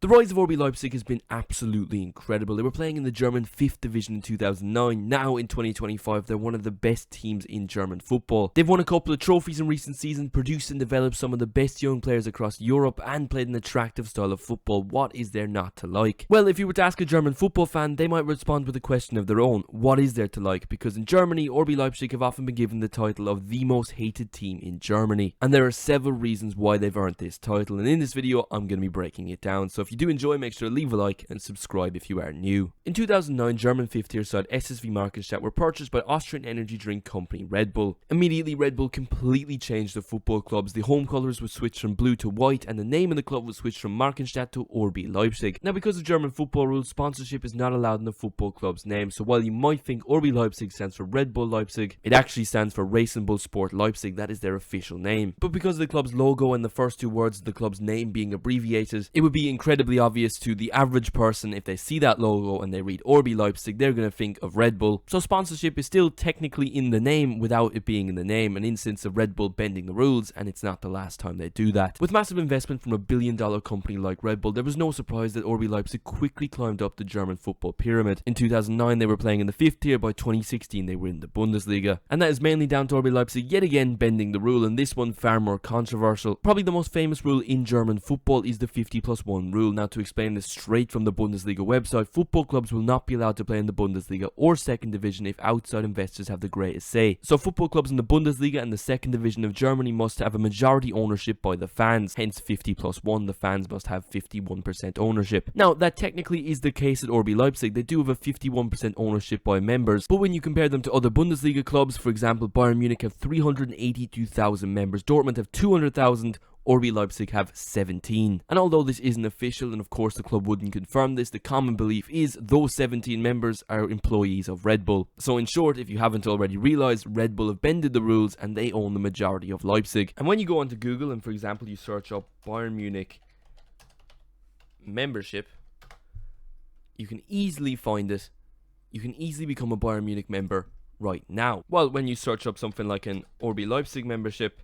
The rise of RB Leipzig has been absolutely incredible. They were playing in the German 5th division in 2009. Now in 2025, they're one of the best teams in German football. They've won a couple of trophies in recent seasons, produced and developed some of the best young players across Europe, and played an attractive style of football. What is there not to like? Well, if you were to ask a German football fan, they might respond with a question of their own. What is there to like? Because in Germany, RB Leipzig have often been given the title of the most hated team in Germany. And there are several reasons why they've earned this title. And in this video, I'm going to be breaking it down. So if you do enjoy, make sure to leave a like and subscribe if you are new. In 2009, German 5th tier side SSV Markenstadt were purchased by Austrian energy drink company Red Bull. Immediately, Red Bull completely changed the football clubs. The home colours were switched from blue to white, and the name of the club was switched from Markenstadt to RB Leipzig. Now, because of German football rules, sponsorship is not allowed in the football club's name. So while you might think RB Leipzig stands for Red Bull Leipzig, it actually stands for Racing Bull Sport Leipzig. That is their official name. But because of the club's logo and the first two words of the club's name being abbreviated, it would be incredibly obvious to the average person if they see that logo and they read RB Leipzig, they're going to think of Red Bull. So sponsorship is still technically in the name without it being in the name, an instance of Red Bull bending the rules, and it's not the last time they do that. With massive investment from a billion-dollar company like Red Bull, there was no surprise that RB Leipzig quickly climbed up the German football pyramid. In 2009, they were playing in the 5th tier. By 2016, they were in the Bundesliga. And that is mainly down to RB Leipzig yet again bending the rule, and this one far more controversial. Probably the most famous rule in German football is the 50+1 rule. Now, to explain this straight from the Bundesliga website, football clubs will not be allowed to play in the Bundesliga or second division if outside investors have the greatest say. So football clubs in the Bundesliga and the second division of Germany must have a majority ownership by the fans, hence 50+1, the fans must have 51% ownership. Now, that technically is the case at RB Leipzig. They do have a 51% ownership by members, but when you compare them to other Bundesliga clubs, for example, Bayern Munich have 382,000 members, Dortmund have 200,000, RB Leipzig have 17. And although this isn't official, and of course the club wouldn't confirm this, the common belief is those 17 members are employees of Red Bull. So in short, if you haven't already realised, Red Bull have bended the rules and they own the majority of Leipzig. And when you go onto Google and, for example, you search up Bayern Munich membership, you can easily find it. You can easily become a Bayern Munich member right now. Well, when you search up something like an RB Leipzig membership,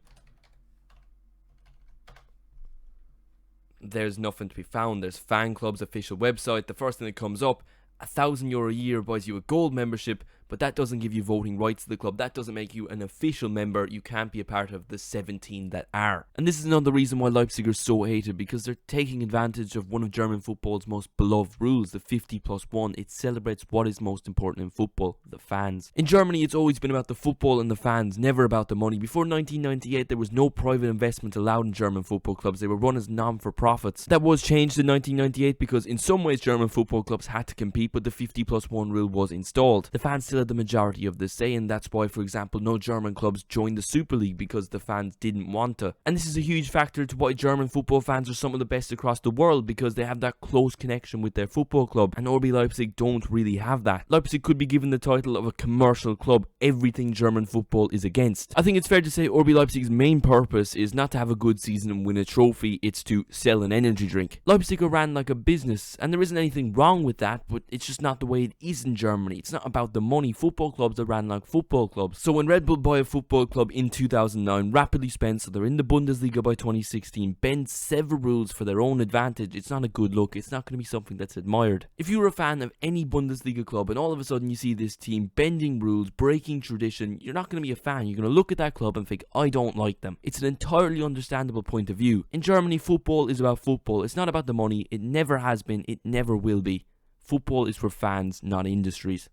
there's nothing to be found. There's fan club's official website. The first thing that comes up, €1,000 a year buys you a gold membership, but that doesn't give you voting rights to the club. That doesn't make you an official member. You can't be a part of the 17 that are. And this is another reason why Leipzig are so hated, because they're taking advantage of one of German football's most beloved rules, the 50+1. It celebrates what is most important in football, the fans. In Germany, it's always been about the football and the fans, never about the money. Before 1998, there was no private investment allowed in German football clubs. They were run as non-for-profits. That was changed in 1998 because in some ways German football clubs had to compete, but the 50+1 rule was installed. The fans still had the majority of the say, and that's why, for example, no German clubs joined the Super League, because the fans didn't want to. And this is a huge factor to why German football fans are some of the best across the world, because they have that close connection with their football club, and RB Leipzig don't really have that. Leipzig could be given the title of a commercial club, everything German football is against. I think it's fair to say RB Leipzig's main purpose is not to have a good season and win a trophy, it's to sell an energy drink. Leipzig are ran like a business, and there isn't anything wrong with that, but it's just not the way it is in Germany. It's not about the money. Football clubs are ran like football clubs. So when Red Bull buy a football club in 2009, rapidly spend so they're in the Bundesliga by 2016, bend several rules for their own advantage, it's not a good look. It's not going to be something that's admired. If you're a fan of any Bundesliga club and all of a sudden you see this team bending rules, breaking tradition, you're not going to be a fan. You're going to look at that club and think, I don't like them. It's an entirely understandable point of view. In Germany, football is about football. It's not about the money. It never has been. It never will be. Football is for fans, not industries.